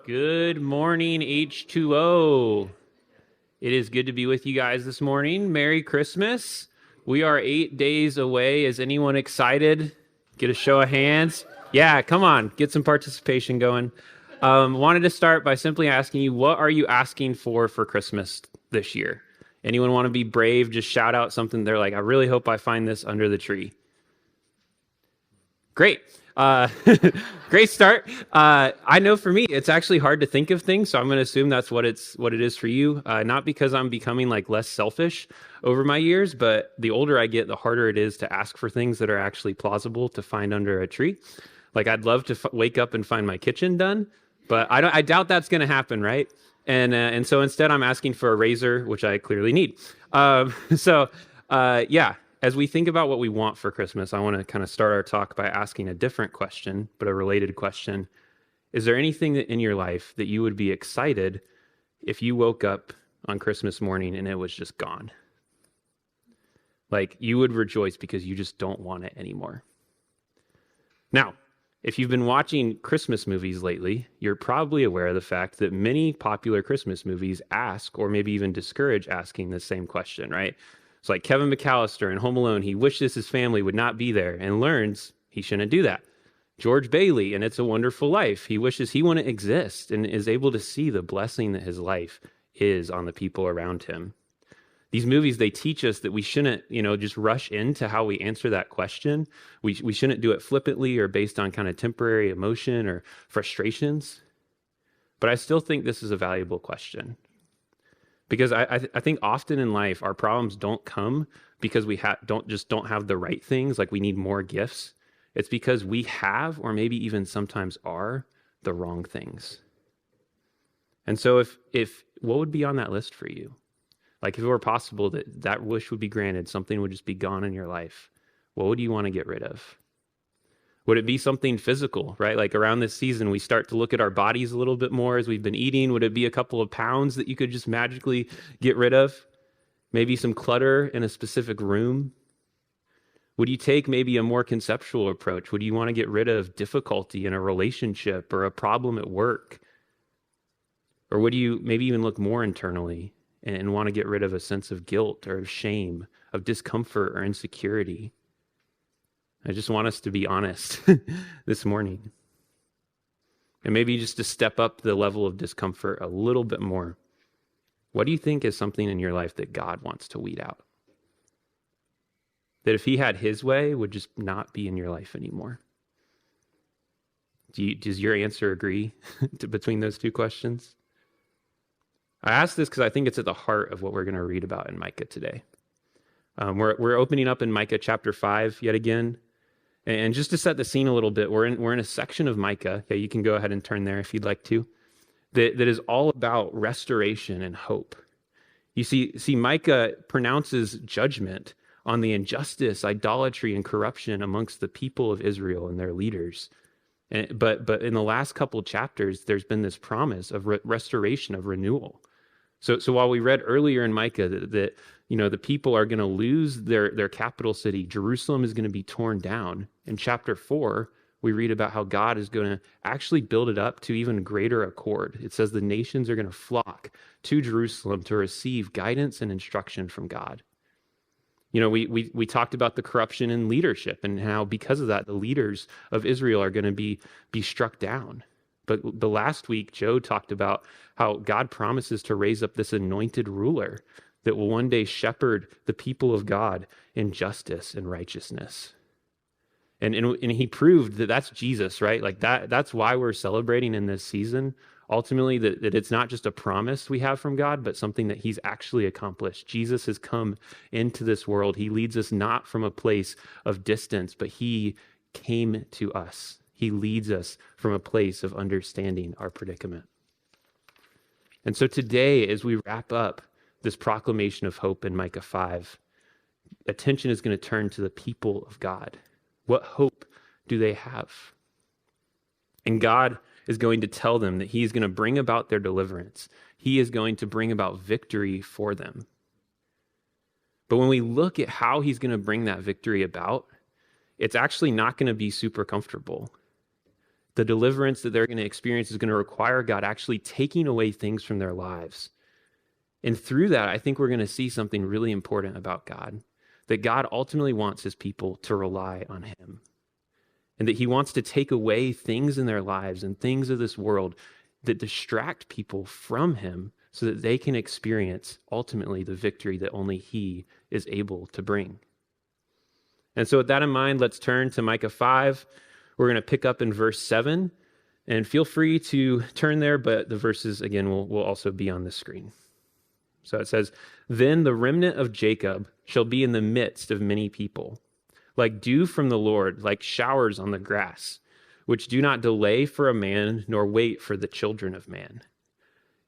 Good morning, H2O. It is good to be with you guys this morning. Merry Christmas. We are 8 days away. Is anyone excited? Get a show of hands. Yeah, come on, get some participation going. Wanted to start by simply asking you, what are you asking for Christmas this year? Anyone want to be brave? Just shout out something. They're like, I really hope I find this under the tree. Great. Great start. I know for me, it's actually hard to think of things, so I'm going to assume that's what it is for you. Not because I'm becoming like less selfish over my years, but the older I get, the harder it is to ask for things that are actually plausible to find under a tree. Like I'd love to wake up and find my kitchen done, but I doubt that's going to happen, right? And so instead, I'm asking for a razor, which I clearly need. Yeah. As we think about what we want for Christmas, I want to kind of start our talk by asking a different question, but a related question. Is there anything in your life that you would be excited if you woke up on Christmas morning and it was just gone? Like you would rejoice because you just don't want it anymore. Now, if you've been watching Christmas movies lately, you're probably aware of the fact that many popular Christmas movies ask or maybe even discourage asking the same question, right? It's like Kevin McAllister in Home Alone. He wishes his family would not be there and learns he shouldn't do that. George Bailey in It's a Wonderful Life. He wishes he wouldn't exist and is able to see the blessing that his life is on the people around him. These movies, they teach us that we shouldn't, just rush into how we answer that question. We shouldn't do it flippantly or based on kind of temporary emotion or frustrations. But I still think this is a valuable question. Because I think often in life, our problems don't come because we don't have the right things, like we need more gifts. It's because we have, or maybe even sometimes are, the wrong things. And so if what would be on that list for you? Like if it were possible that wish would be granted, something would just be gone in your life, what would you want to get rid of? Would it be something physical, right? Like around this season, we start to look at our bodies a little bit more as we've been eating. Would it be a couple of pounds that you could just magically get rid of? Maybe some clutter in a specific room? Would you take maybe a more conceptual approach? Would you want to get rid of difficulty in a relationship or a problem at work? Or would you maybe even look more internally and want to get rid of a sense of guilt or of shame, of discomfort or insecurity? I just want us to be honest this morning. And maybe just to step up the level of discomfort a little bit more. What do you think is something in your life that God wants to weed out? That if he had his way, would just not be in your life anymore? Does your answer agree between those two questions? I ask this because I think it's at the heart of what we're going to read about in Micah today. We're opening up in Micah chapter 5 yet again. And just to set the scene a little bit, we're in a section of Micah. Okay, you can go ahead and turn there if you'd like to. That is all about restoration and hope. You see, Micah pronounces judgment on the injustice, idolatry, and corruption amongst the people of Israel and their leaders. But in the last couple chapters, there's been this promise of restoration, of renewal. So while we read earlier in Micah that the people are going to lose their capital city, Jerusalem is going to be torn down. In chapter 4, we read about how God is going to actually build it up to even greater accord. It says the nations are going to flock to Jerusalem to receive guidance and instruction from God. We talked about the corruption in leadership and how because of that, the leaders of Israel are going to be struck down. But the last week, Joe talked about how God promises to raise up this anointed ruler that will one day shepherd the people of God in justice and righteousness. And he proved that that's Jesus, right? Like that's why we're celebrating in this season. Ultimately, that it's not just a promise we have from God, but something that he's actually accomplished. Jesus has come into this world. He leads us not from a place of distance, but he came to us. He leads us from a place of understanding our predicament. And so today, as we wrap up this proclamation of hope in Micah 5, attention is going to turn to the people of God. What hope do they have? And God is going to tell them that he is going to bring about their deliverance. He is going to bring about victory for them. But when we look at how he's going to bring that victory about, it's actually not going to be super comfortable. The deliverance that they're going to experience is going to require God actually taking away things from their lives. And through that, I think we're going to see something really important about God, that God ultimately wants his people to rely on him, and that he wants to take away things in their lives and things of this world that distract people from him so that they can experience ultimately the victory that only he is able to bring. And so with that in mind, let's turn to Micah 5. We're going to pick up in verse 7, and feel free to turn there, but the verses, again, will also be on the screen. So it says, "Then the remnant of Jacob shall be in the midst of many people, like dew from the Lord, like showers on the grass, which do not delay for a man, nor wait for the children of man.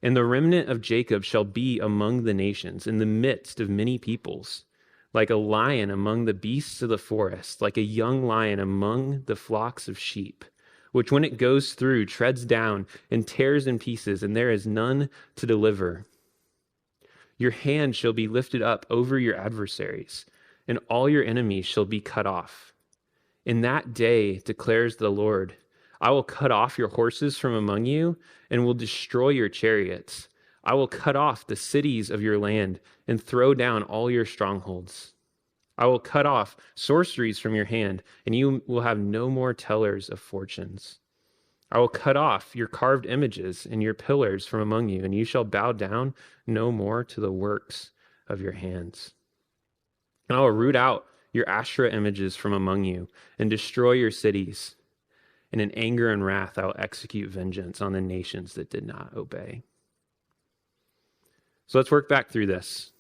And the remnant of Jacob shall be among the nations, in the midst of many peoples, like a lion among the beasts of the forest, like a young lion among the flocks of sheep, which when it goes through treads down and tears in pieces, and there is none to deliver. Your hand shall be lifted up over your adversaries, and all your enemies shall be cut off. In that day, declares the Lord, I will cut off your horses from among you, and will destroy your chariots. I will cut off the cities of your land, and throw down all your strongholds. I will cut off sorceries from your hand, and you will have no more tellers of fortunes. I will cut off your carved images and your pillars from among you, and you shall bow down no more to the works of your hands. And I will root out your Asherah images from among you, and destroy your cities. And in anger and wrath I will execute vengeance on the nations that did not obey." So let's work back through this.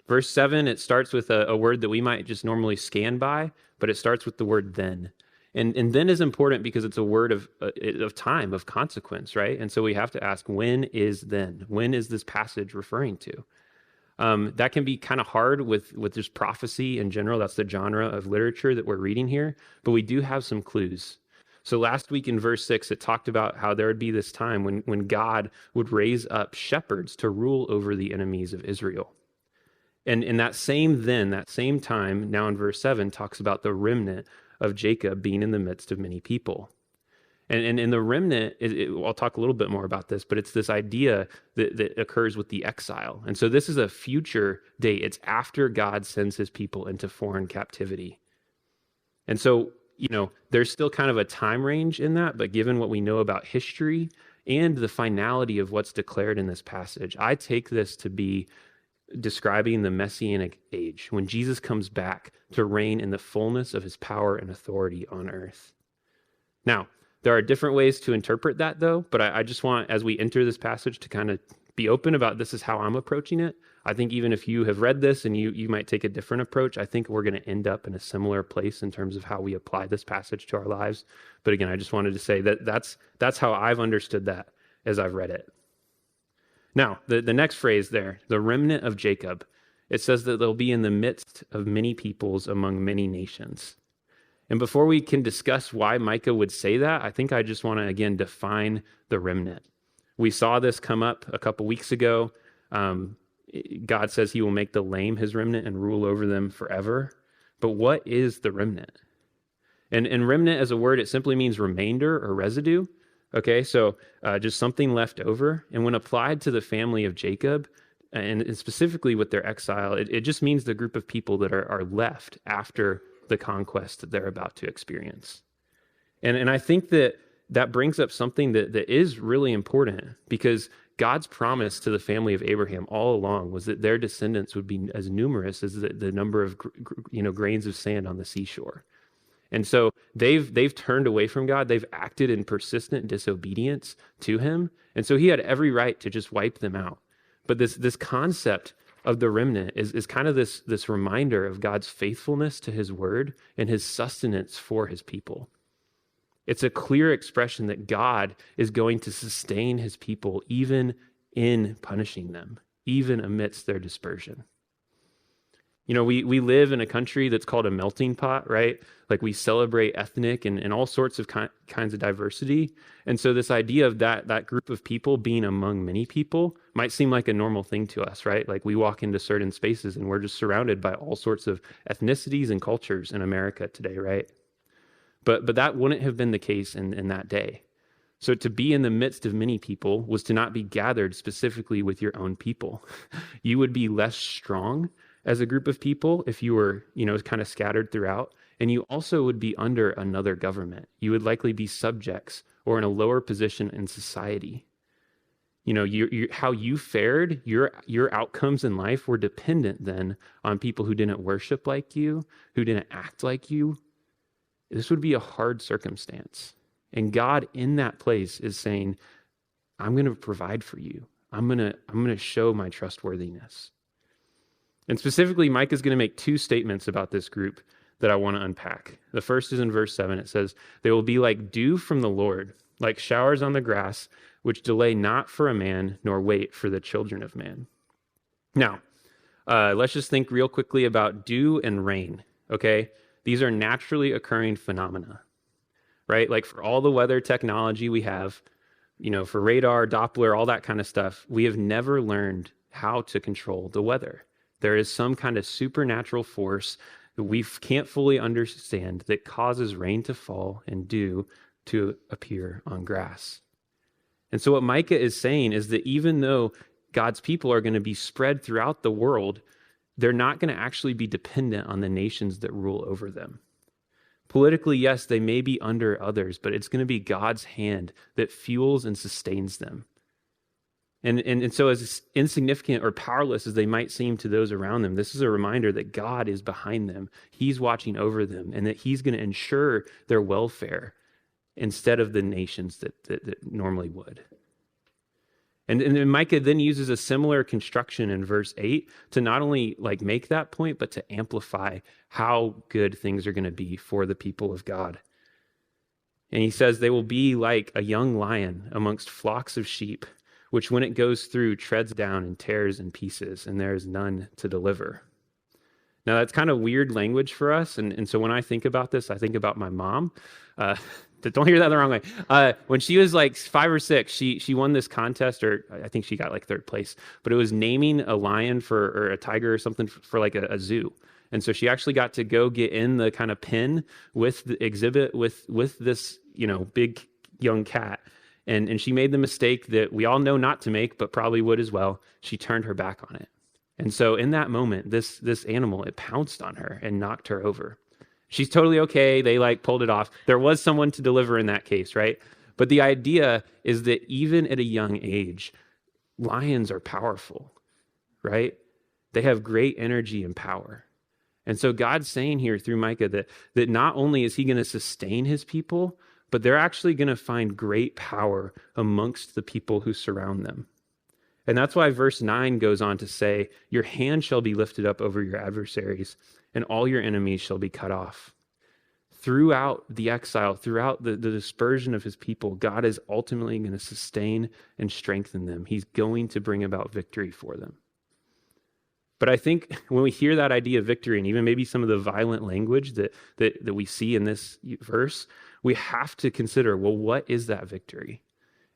Verse 7, it starts with a word that we might just normally scan by, but it starts with the word then. And then is important because it's a word of time, of consequence, right? And so we have to ask, when is then? When is this passage referring to? That can be kind of hard with just prophecy in general. That's the genre of literature that we're reading here, but we do have some clues. So last week in verse 6, it talked about how there would be this time when God would raise up shepherds to rule over the enemies of Israel. And in that same time, now in verse 7, talks about the remnant of Jacob being in the midst of many people. And in the remnant, I'll talk a little bit more about this, but it's this idea that occurs with the exile. And so this is a future date. It's after God sends his people into foreign captivity. And so, there's still kind of a time range in that, but given what we know about history and the finality of what's declared in this passage, I take this to be describing the Messianic age, when Jesus comes back to reign in the fullness of his power and authority on earth. Now, there are different ways to interpret that, though, but I just want, as we enter this passage, to kind of be open about this is how I'm approaching it. I think even if you have read this and you might take a different approach, I think we're going to end up in a similar place in terms of how we apply this passage to our lives. But again, I just wanted to say that that's how I've understood that as I've read it. Now, the next phrase there, the remnant of Jacob, it says that they'll be in the midst of many peoples among many nations. And before we can discuss why Micah would say that, I think I just want to, again, define the remnant. We saw this come up a couple weeks ago. God says he will make the lame his remnant and rule over them forever. But what is the remnant? And remnant as a word, it simply means remainder or residue. Okay, so just something left over. And when applied to the family of Jacob, and specifically with their exile, it just means the group of people that are left after the conquest that they're about to experience. And I think that brings up something that is really important, because God's promise to the family of Abraham all along was that their descendants would be as numerous as the number of grains of sand on the seashore. And so they've turned away from God. They've acted in persistent disobedience to him. And so he had every right to just wipe them out. But this concept of the remnant is kind of this reminder of God's faithfulness to his word and his sustenance for his people. It's a clear expression that God is going to sustain his people even in punishing them, even amidst their dispersion. We live in a country that's called a melting pot, right? Like we celebrate ethnic and all sorts of kinds of diversity. And so this idea of that group of people being among many people might seem like a normal thing to us, right? Like we walk into certain spaces and we're just surrounded by all sorts of ethnicities and cultures in America today, right? But that wouldn't have been the case in that day. So to be in the midst of many people was to not be gathered specifically with your own people. You would be less strong as a group of people if you were, kind of scattered throughout. And you also would be under another government. You would likely be subjects or in a lower position in society. How you fared, your outcomes in life were dependent then on people who didn't worship like you, who didn't act like you. This would be a hard circumstance. And God in that place is saying, I'm going to provide for you. I'm going to show my trustworthiness. And specifically, Micah is going to make two statements about this group that I want to unpack. The first is in verse 7. It says, they will be like dew from the Lord, like showers on the grass, which delay not for a man, nor wait for the children of man. Now, let's just think real quickly about dew and rain, okay? These are naturally occurring phenomena, right? Like for all the weather technology we have, for radar, Doppler, all that kind of stuff, we have never learned how to control the weather. There is some kind of supernatural force that we can't fully understand that causes rain to fall and dew to appear on grass. And so what Micah is saying is that even though God's people are going to be spread throughout the world, they're not going to actually be dependent on the nations that rule over them. Politically, yes, they may be under others, but it's going to be God's hand that fuels and sustains them. And so as insignificant or powerless as they might seem to those around them, this is a reminder that God is behind them. He's watching over them and that he's going to ensure their welfare instead of the nations that normally would. And then Micah then uses a similar construction in verse 8 to not only make that point, but to amplify how good things are going to be for the people of God. And he says, they will be like a young lion amongst flocks of sheep, which when it goes through treads down and tears in pieces, and there is none to deliver. Now that's kind of weird language for us. And so when I think about this, I think about my mom. Don't hear that the wrong way. When she was 5 or 6, she won this contest, or I think she got third place, but it was naming a lion or a tiger or something for a zoo. And so she actually got to go get in the kind of pen with the exhibit with this, big young cat. And she made the mistake that we all know not to make, but probably would as well. She turned her back on it. And so in that moment, this animal, it pounced on her and knocked her over. She's totally okay. They pulled it off. There was someone to deliver in that case, right? But the idea is that even at a young age, lions are powerful, right? They have great energy and power. And so God's saying here through Micah that not only is he going to sustain his people, but they're actually going to find great power amongst the people who surround them. And that's why verse 9 goes on to say, your hand shall be lifted up over your adversaries, and all your enemies shall be cut off. Throughout the exile, throughout the dispersion of his people, God is ultimately going to sustain and strengthen them. He's going to bring about victory for them. But I think when we hear that idea of victory, and even maybe some of the violent language that we see in this verse, we have to consider, well, what is that victory?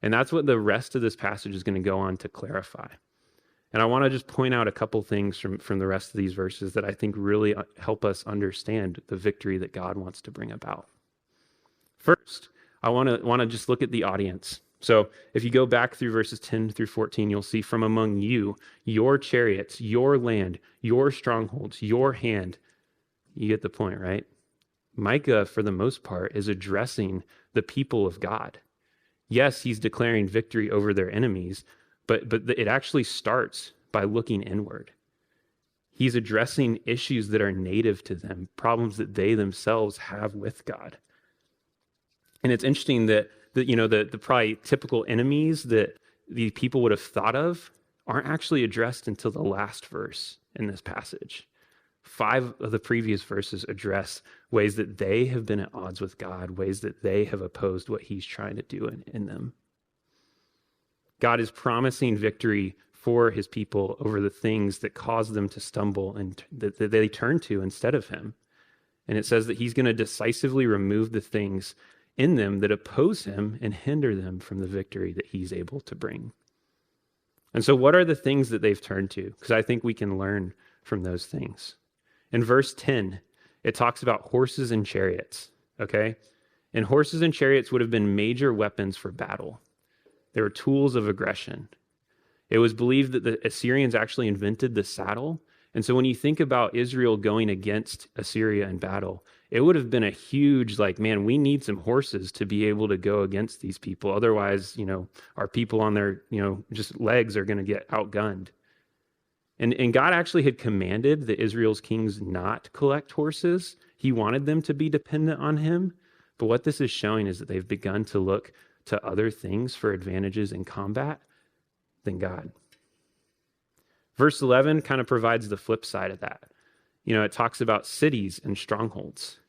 And that's what the rest of this passage is going to go on to clarify. And I want to just point out a couple things from the rest of these verses that I think really help us understand the victory that God wants to bring about. First, I want to just look at the audience. So if you go back through verses 10 through 14, you'll see from among you, your chariots, your land, your strongholds, your hand. You get the point, right? Micah, for the most part, is addressing the people of God. Yes, he's declaring victory over their enemies, but it actually starts by looking inward. He's addressing issues that are native to them, problems that they themselves have with God. And it's interesting that the probably typical enemies that the people would have thought of aren't actually addressed until the last verse in this passage. 5 of the previous verses address ways that they have been at odds with God, ways that they have opposed what he's trying to do in them. God is promising victory for his people over the things that cause them to stumble and that they turn to instead of him. And it says that he's going to decisively remove the things in them that oppose him and hinder them from the victory that he's able to bring. And so what are the things that they've turned to? Because I think we can learn from those things. In verse 10, it talks about horses and chariots, okay? And horses and chariots would have been major weapons for battle. They were tools of aggression. It was believed that the Assyrians actually invented the saddle. And so when you think about Israel going against Assyria in battle, it would have been a huge, like, man, we need some horses to be able to go against these people. Otherwise, our people on their, just legs are going to get outgunned. And God actually had commanded that Israel's kings not collect horses. He wanted them to be dependent on him. But what this is showing is that they've begun to look to other things for advantages in combat than God. Verse 11 kind of provides the flip side of that. It talks about cities and strongholds.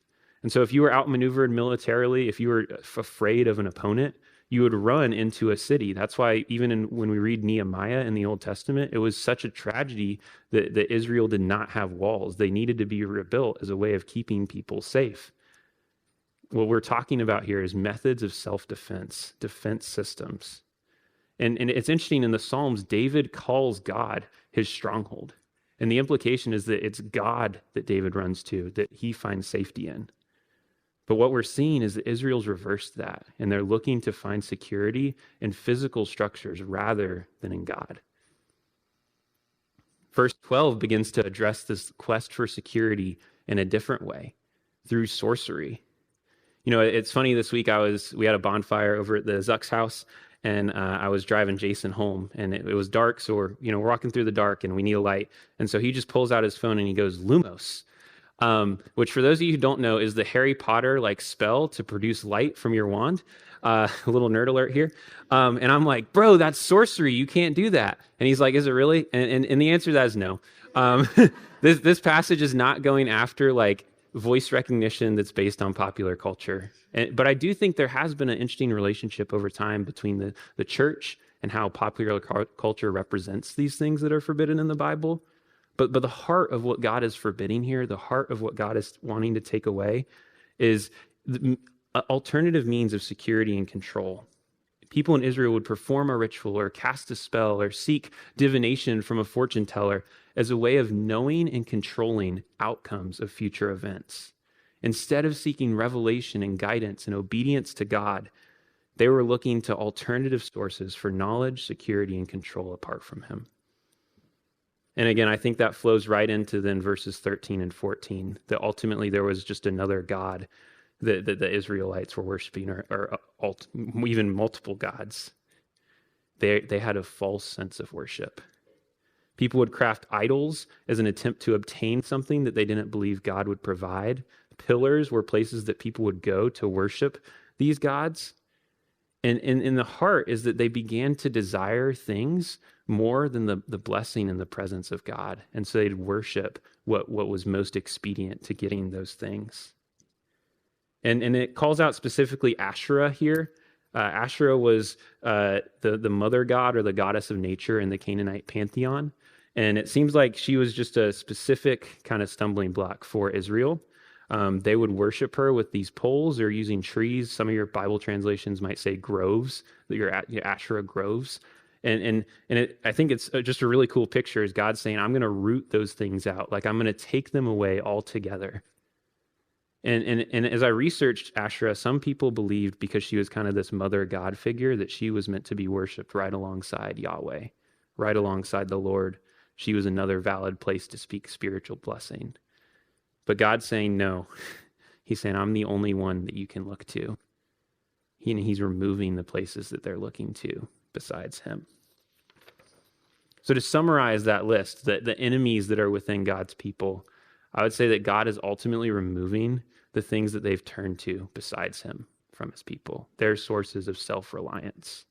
And so if you were outmaneuvered militarily, if you were afraid of an opponent, you would run into a city. That's why even when we read Nehemiah in the Old Testament, it was such a tragedy that Israel did not have walls. They needed to be rebuilt as a way of keeping people safe. What we're talking about here is methods of self-defense, defense systems. And it's interesting, in the Psalms, David calls God his stronghold. And the implication is that it's God that David runs to, that he finds safety in. But what we're seeing is that Israel's reversed that, and they're looking to find security in physical structures rather than in God. Verse 12 begins to address this quest for security in a different way, through sorcery. It's funny, this week we had a bonfire over at the Zuck's house, and I was driving Jason home, and it was dark, so we're walking through the dark, and we need a light. And so he just pulls out his phone and he goes, Lumos. Which, for those of you who don't know, is the Harry Potter spell to produce light from your wand. A little nerd alert here. And I'm like, bro, that's sorcery. You can't do that. And he's like, is it really? And the answer to that is no. This passage is not going after voice recognition that's based on popular culture. But I do think there has been an interesting relationship over time between the church and how popular culture represents these things that are forbidden in the Bible. But the heart of what God is forbidding here, the heart of what God is wanting to take away, is alternative means of security and control. People in Israel would perform a ritual or cast a spell or seek divination from a fortune teller as a way of knowing and controlling outcomes of future events. Instead of seeking revelation and guidance and obedience to God, they were looking to alternative sources for knowledge, security, and control apart from him. And again, I think that flows right into then verses 13 and 14, that ultimately there was just another God that the Israelites were worshiping, or even multiple gods. They had a false sense of worship. People would craft idols as an attempt to obtain something that they didn't believe God would provide. Pillars were places that people would go to worship these gods. And in the heart is that they began to desire things more than the blessing and the presence of God. And so they'd worship what was most expedient to getting those things. And it calls out specifically Asherah here. Asherah was the mother god or the goddess of nature in the Canaanite pantheon. And it seems like she was just a specific kind of stumbling block for Israel. They would worship her with these poles or using trees. Some of your Bible translations might say groves, your Asherah groves. And I think it's just a really cool picture, is God saying, I'm going to root those things out. I'm going to take them away altogether. And as I researched Asherah, some people believed, because she was kind of this mother God figure, that she was meant to be worshiped right alongside Yahweh, right alongside the Lord. She was another valid place to speak spiritual blessing. But God's saying no. He's saying, I'm the only one that you can look to. He's removing the places that they're looking to besides him. So to summarize that list, the enemies that are within God's people, I would say that God is ultimately removing the things that they've turned to besides him from his people, their sources of self-reliance.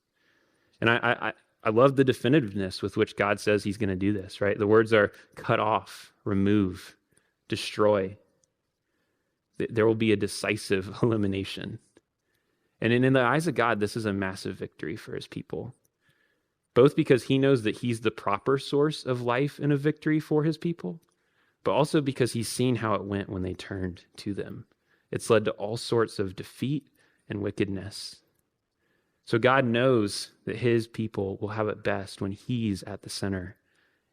And I love the definitiveness with which God says he's going to do this, right? The words are cut off, remove, destroy. There will be a decisive elimination. And in the eyes of God, this is a massive victory for his people, both because he knows that he's the proper source of life and of victory for his people, but also because he's seen how it went when they turned to them. It's led to all sorts of defeat and wickedness. So God knows that his people will have it best when he's at the center,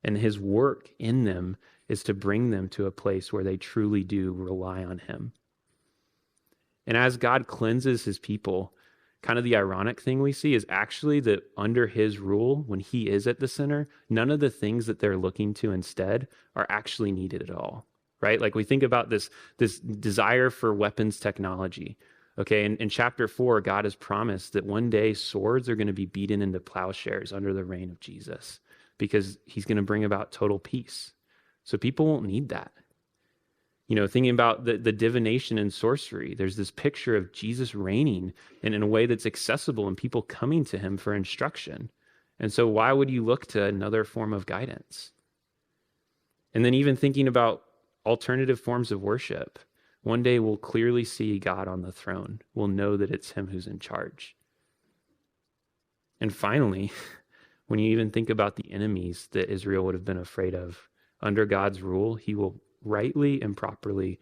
and his work in them is to bring them to a place where they truly do rely on him. And as God cleanses his people, kind of the ironic thing we see is actually that under his rule, when he is at the center, none of the things that they're looking to instead are actually needed at all, right? Like we think about this desire for weapons technology. Okay, in chapter 4, God has promised that one day swords are going to be beaten into plowshares under the reign of Jesus because he's going to bring about total peace. So people won't need that. Thinking about the divination and sorcery, there's this picture of Jesus reigning and in a way that's accessible and people coming to him for instruction. And so why would you look to another form of guidance? And then even thinking about alternative forms of worship, one day we'll clearly see God on the throne. We'll know that it's him who's in charge. And finally, when you even think about the enemies that Israel would have been afraid of, under God's rule, he will rightly and properly,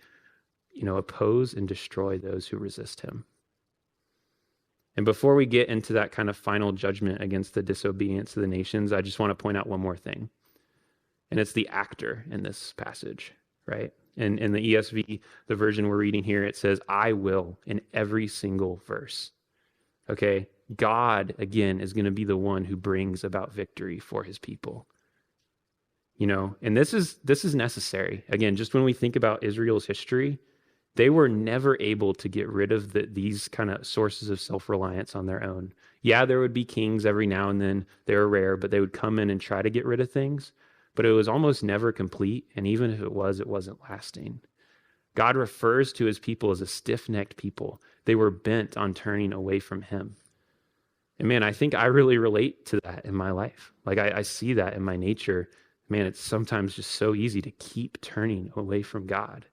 oppose and destroy those who resist him. And before we get into that kind of final judgment against the disobedience of the nations, I just want to point out one more thing. And it's the actor in this passage, right? And in the ESV, the version we're reading here, it says, I will in every single verse. Okay? God, again, is going to be the one who brings about victory for his people. And this is necessary. Again, just when we think about Israel's history, they were never able to get rid of these kind of sources of self-reliance on their own. Yeah, there would be kings every now and then. They were rare, but they would come in and try to get rid of things. But it was almost never complete. And even if it wasn't lasting. God refers to his people as a stiff-necked people. They were bent on turning away from him. And man, I think I really relate to that in my life. Like I see that in my nature. Man, it's sometimes just so easy to keep turning away from God.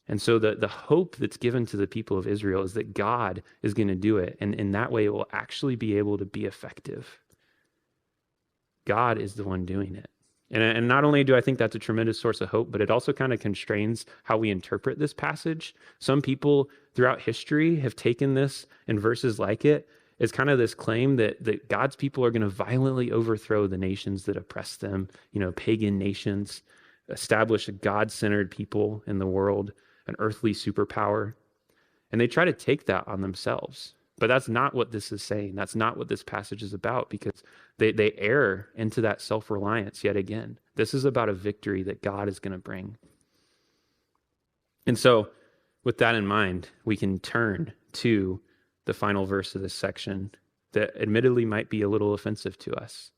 And so the hope that's given to the people of Israel is that God is going to do it. And in that way, it will actually be able to be effective. God is the one doing it. And not only do I think that's a tremendous source of hope, but it also kind of constrains how we interpret this passage. Some people throughout history have taken this and verses like it is kind of this claim that God's people are going to violently overthrow the nations that oppress them, pagan nations, establish a God-centered people in the world, an earthly superpower. And they try to take that on themselves. But that's not what this is saying. That's not what this passage is about because they err into that self-reliance yet again. This is about a victory that God is going to bring. And so with that in mind, we can turn to the final verse of this section that admittedly might be a little offensive to us.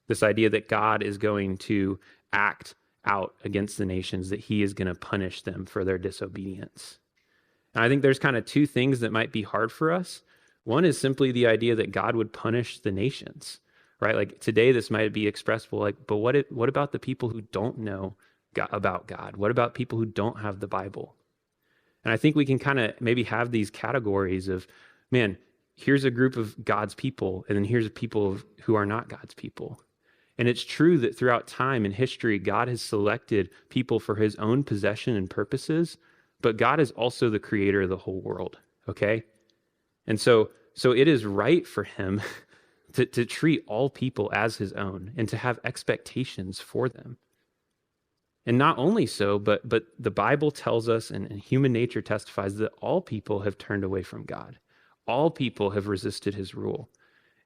This idea that God is going to act out against the nations, that he is going to punish them for their disobedience. And I think there's kind of two things that might be hard for us. One is simply the idea that God would punish the nations, right? Like today, this might be expressible, but what about the people who don't know about God? What about people who don't have the Bible? And I think we can kind of maybe have these categories of, man, here's a group of God's people, and then here's people who are not God's people. And it's true that throughout time and history, God has selected people for his own possession and purposes, but God is also the creator of the whole world, okay? And so it is right for him to treat all people as his own and to have expectations for them. And not only so, but the Bible tells us and human nature testifies that all people have turned away from God. All people have resisted his rule.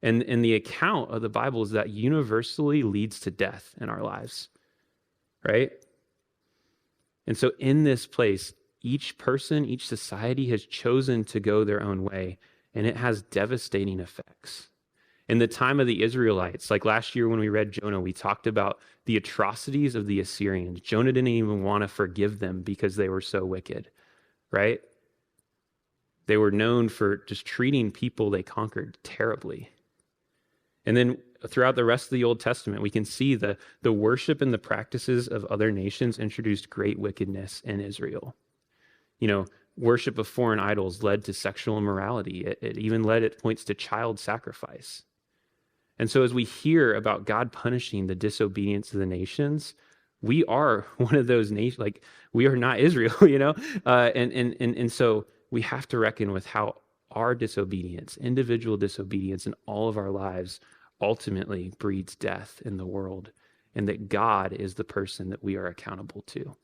And the account of the Bible is that universally leads to death in our lives, right? And so in this place, each person, each society has chosen to go their own way, and it has devastating effects. In the time of the Israelites, like last year when we read Jonah, we talked about the atrocities of the Assyrians. Jonah didn't even want to forgive them because they were so wicked, right? They were known for just treating people they conquered terribly. And then throughout the rest of the Old Testament, we can see the worship and the practices of other nations introduced great wickedness in Israel. Worship of foreign idols led to sexual immorality. It even led, it points to child sacrifice. And so as we hear about God punishing the disobedience of the nations, we are one of those nations, like we are not Israel, and so we have to reckon with how our disobedience, individual disobedience in all of our lives ultimately breeds death in the world, and that God is the person that we are accountable to.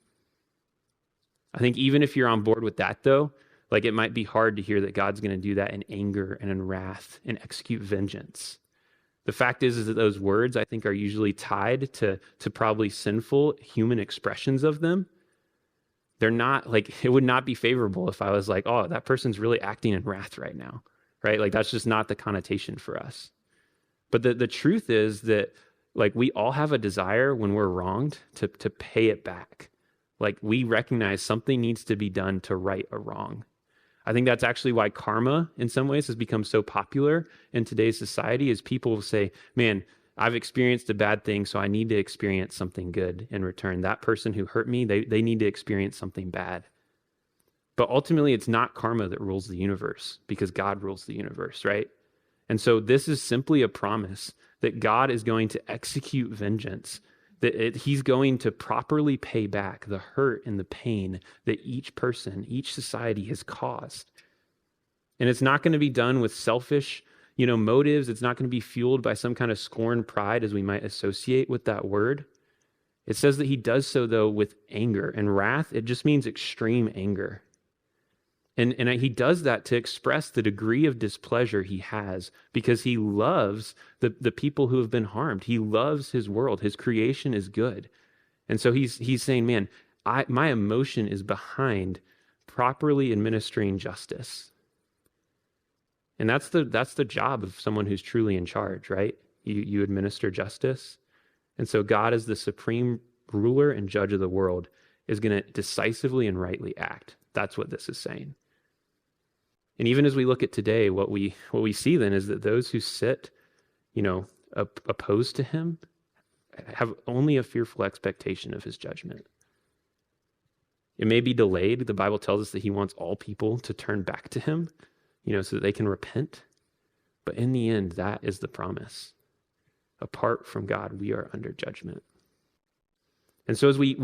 I think even if you're on board with that though, Like it might be hard to hear that God's going to do that in anger and in wrath and execute vengeance. The fact is that those words, I think, are usually tied to probably sinful human expressions of them. They're not like, it would not be favorable if I was like, oh, that person's really acting in wrath right now, right? Like that's just not the connotation for us. But the truth is that like we all have a desire when we're wronged to pay it back. Like we recognize something needs to be done to right a wrong. I think that's actually why karma in some ways has become so popular in today's society, is people say, man, I've experienced a bad thing, so I need to experience something good in return. That person who hurt me, they need to experience something bad. But ultimately, it's not karma that rules the universe, because God rules the universe, right? And so this is simply a promise that God is going to execute vengeance, that he's going to properly pay back the hurt and the pain that each person, each society has caused. And it's not going to be done with selfish, motives. It's not going to be fueled by some kind of scorn pride as we might associate with that word. It says that he does so, though, with anger. And wrath, it just means extreme anger. And he does that to express the degree of displeasure he has, because he loves the people who have been harmed. He loves his world. His creation is good. And so he's saying, man, my emotion is behind properly administering justice. And that's the job of someone who's truly in charge, right? You administer justice. And so God, as the supreme ruler and judge of the world, is going to decisively and rightly act. That's what this is saying. And even as we look at today, what we see then is that those who sit, opposed to him have only a fearful expectation of his judgment. It may be delayed. The Bible tells us that he wants all people to turn back to him, so that they can repent. But in the end, that is the promise. Apart from God, we are under judgment. And so as we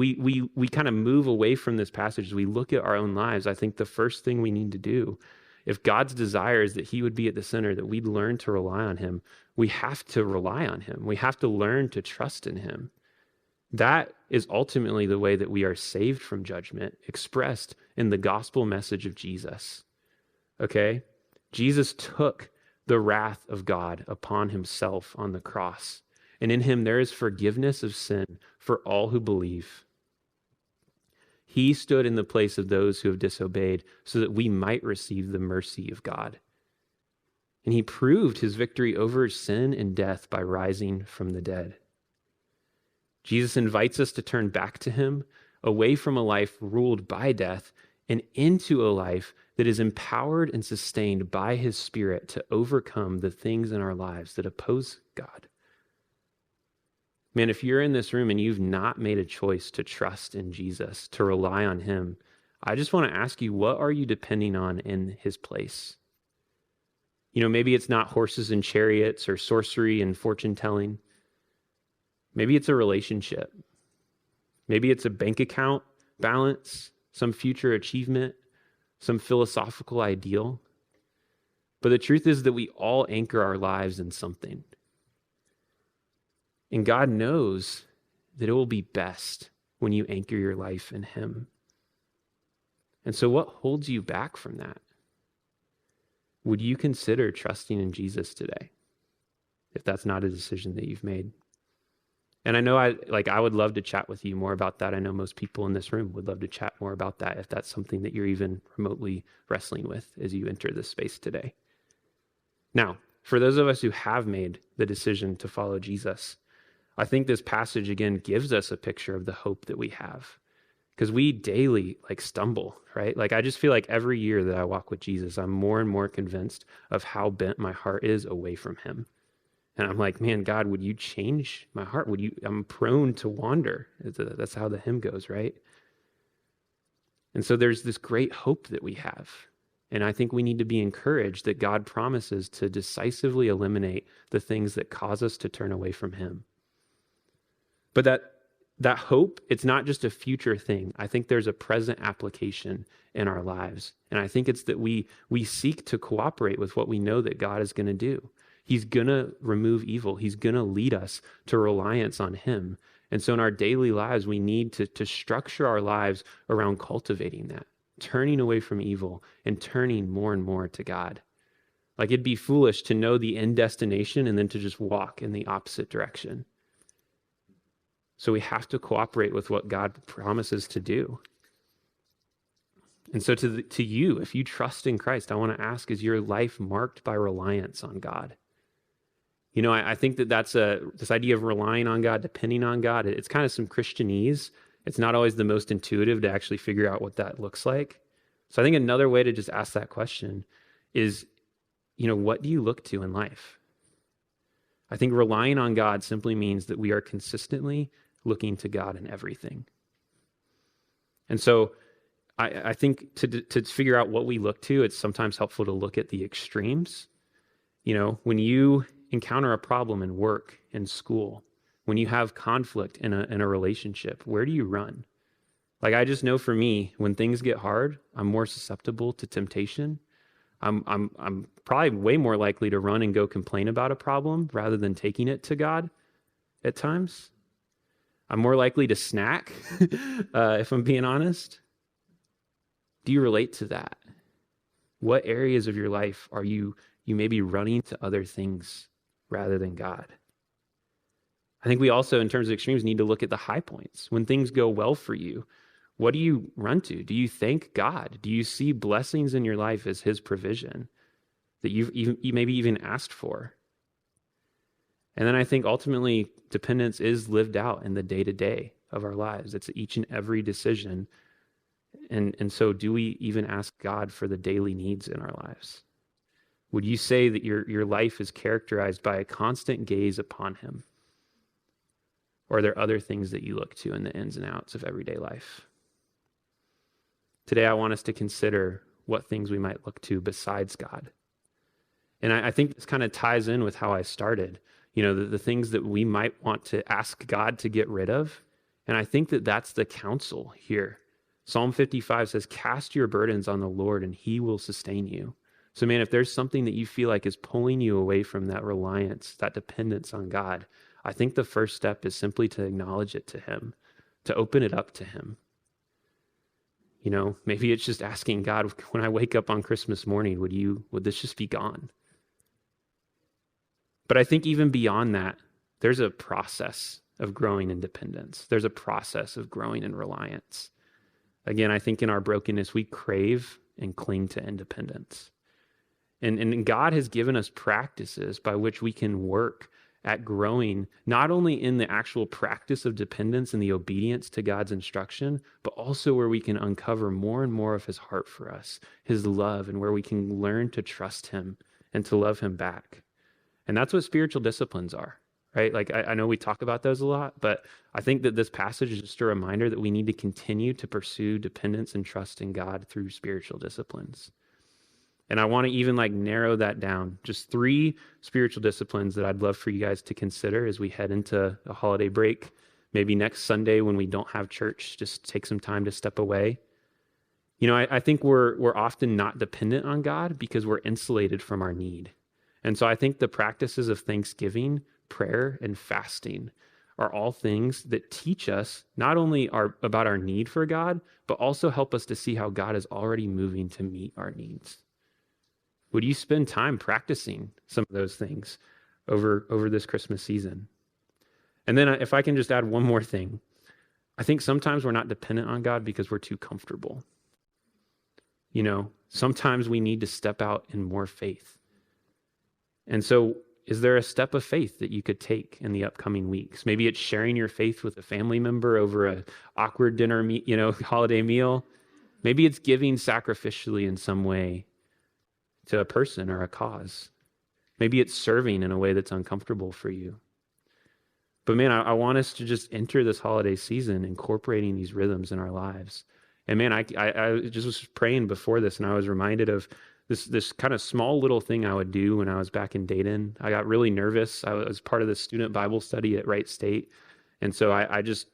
kind of move away from this passage, as we look at our own lives, I think the first thing we need to do, if God's desire is that he would be at the center, that we'd learn to rely on him, we have to rely on him. We have to learn to trust in him. That is ultimately the way that we are saved from judgment, expressed in the gospel message of Jesus. Okay? Jesus took the wrath of God upon himself on the cross. And in him there is forgiveness of sin for all who believe. He stood in the place of those who have disobeyed so that we might receive the mercy of God. And he proved his victory over sin and death by rising from the dead. Jesus invites us to turn back to him, away from a life ruled by death, and into a life that is empowered and sustained by his Spirit to overcome the things in our lives that oppose God. Man, if you're in this room and you've not made a choice to trust in Jesus, to rely on him, I just want to ask you, what are you depending on in his place? Maybe it's not horses and chariots or sorcery and fortune telling. Maybe it's a relationship. Maybe it's a bank account balance, some future achievement, some philosophical ideal. But the truth is that we all anchor our lives in something. And God knows that it will be best when you anchor your life in him. And so what holds you back from that? Would you consider trusting in Jesus today, if that's not a decision that you've made? And I know I would love to chat with you more about that. I know most people in this room would love to chat more about that if that's something that you're even remotely wrestling with as you enter this space today. Now, for those of us who have made the decision to follow Jesus, I think this passage again gives us a picture of the hope that we have, because we daily stumble, right? I just feel like every year that I walk with Jesus, I'm more and more convinced of how bent my heart is away from him. And I'm like, man, God, would you change my heart? I'm prone to wander. That's how the hymn goes, right? And so there's this great hope that we have. And I think we need to be encouraged that God promises to decisively eliminate the things that cause us to turn away from him. But that hope, it's not just a future thing. I think there's a present application in our lives. And I think it's that we seek to cooperate with what we know that God is going to do. He's going to remove evil. He's going to lead us to reliance on him. And so in our daily lives, we need to structure our lives around cultivating that. turning away from evil and turning more and more to God. Like it'd be foolish to know the end destination and then to just walk in the opposite direction. So we have to cooperate with what God promises to do. And so to you, if you trust in Christ, I want to ask, is your life marked by reliance on God? You know, I think that's this idea of relying on God, depending on God, it's kind of some Christianese. It's not always the most intuitive to actually figure out what that looks like. So I think another way to just ask that question is, what do you look to in life? I think relying on God simply means that we are consistently looking to God in everything. And so I think to figure out what we look to, it's sometimes helpful to look at the extremes. When you encounter a problem in work, in school, when you have conflict in a relationship, where do you run? Like, I just know for me, when things get hard, I'm more susceptible to temptation. I'm probably way more likely to run and go complain about a problem rather than taking it to God at times. I'm more likely to snack, if I'm being honest. Do you relate to that? What areas of your life are you may be running to other things rather than God? I think we also, in terms of extremes, need to look at the high points. When things go well for you, what do you run to? Do you thank God? Do you see blessings in your life as his provision that you maybe even asked for? And then I think ultimately dependence is lived out in the day-to-day of our lives. It's each and every decision. And so do we even ask God for the daily needs in our lives? Would you say that your life is characterized by a constant gaze upon him? Or are there other things that you look to in the ins and outs of everyday life? Today, I want us to consider what things we might look to besides God. And I think this kind of ties in with how I started. The things that we might want to ask God to get rid of. And I think that that's the counsel here. Psalm 55 says, cast your burdens on the Lord and he will sustain you. So man, if there's something that you feel like is pulling you away from that reliance, that dependence on God, I think the first step is simply to acknowledge it to him, to open it up to him. Maybe it's just asking God, when I wake up on Christmas morning, would this just be gone? But I think even beyond that, there's a process of growing in dependence. There's a process of growing in reliance. Again, I think in our brokenness, we crave and cling to independence. And God has given us practices by which we can work at growing, not only in the actual practice of dependence and the obedience to God's instruction, but also where we can uncover more and more of his heart for us, his love, and where we can learn to trust him and to love him back. And that's what spiritual disciplines are, right? Like, I know we talk about those a lot, but I think that this passage is just a reminder that we need to continue to pursue dependence and trust in God through spiritual disciplines. And I want to even narrow that down. Just 3 spiritual disciplines that I'd love for you guys to consider as we head into a holiday break. Maybe next Sunday when we don't have church, just take some time to step away. I think we're often not dependent on God because we're insulated from our need. And so I think the practices of thanksgiving, prayer, and fasting are all things that teach us not only about our need for God, but also help us to see how God is already moving to meet our needs. Would you spend time practicing some of those things over this Christmas season? And then if I can just add one more thing, I think sometimes we're not dependent on God because we're too comfortable. Sometimes we need to step out in more faith. And so is there a step of faith that you could take in the upcoming weeks? Maybe it's sharing your faith with a family member over an awkward dinner, holiday meal. Maybe it's giving sacrificially in some way to a person or a cause. Maybe it's serving in a way that's uncomfortable for you. But man, I want us to just enter this holiday season incorporating these rhythms in our lives. And man, I just was praying before this, and I was reminded of this kind of small little thing I would do when I was back in Dayton. I got really nervous. I was part of the student Bible study at Wright State. And so I just,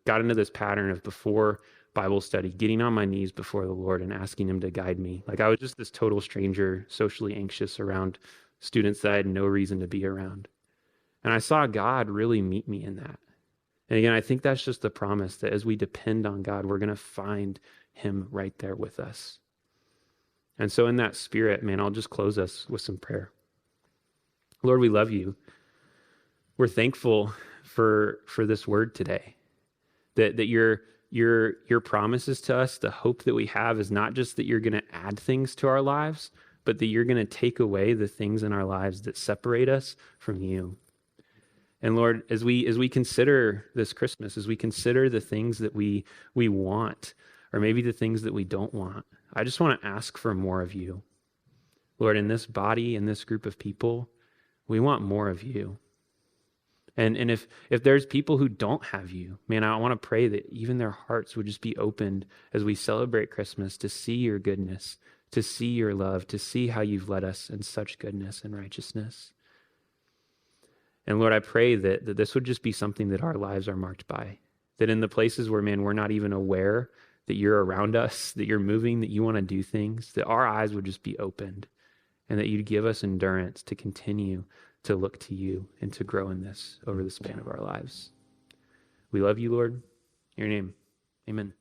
got into this pattern of before Bible study, getting on my knees before the Lord and asking him to guide me. I was just this total stranger, socially anxious around students that I had no reason to be around. And I saw God really meet me in that. And again, I think that's just the promise that as we depend on God, we're going to find him right there with us. And so in that spirit, man, I'll just close us with some prayer. Lord, we love you. We're thankful for this word today, that your promises to us, the hope that we have is not just that you're going to add things to our lives, but that you're going to take away the things in our lives that separate us from you. And Lord, as we consider this Christmas, as we consider the things that we want, or maybe the things that we don't want, I just want to ask for more of you. Lord, in this body, in this group of people, we want more of you. And if there's people who don't have you, man, I want to pray that even their hearts would just be opened as we celebrate Christmas to see your goodness, to see your love, to see how you've led us in such goodness and righteousness. And Lord, I pray that this would just be something that our lives are marked by, that in the places where, man, we're not even aware that you're around us, that you're moving, that you want to do things, that our eyes would just be opened, and that you'd give us endurance to continue to look to you and to grow in this over the span of our lives. We love you, Lord. In your name, amen.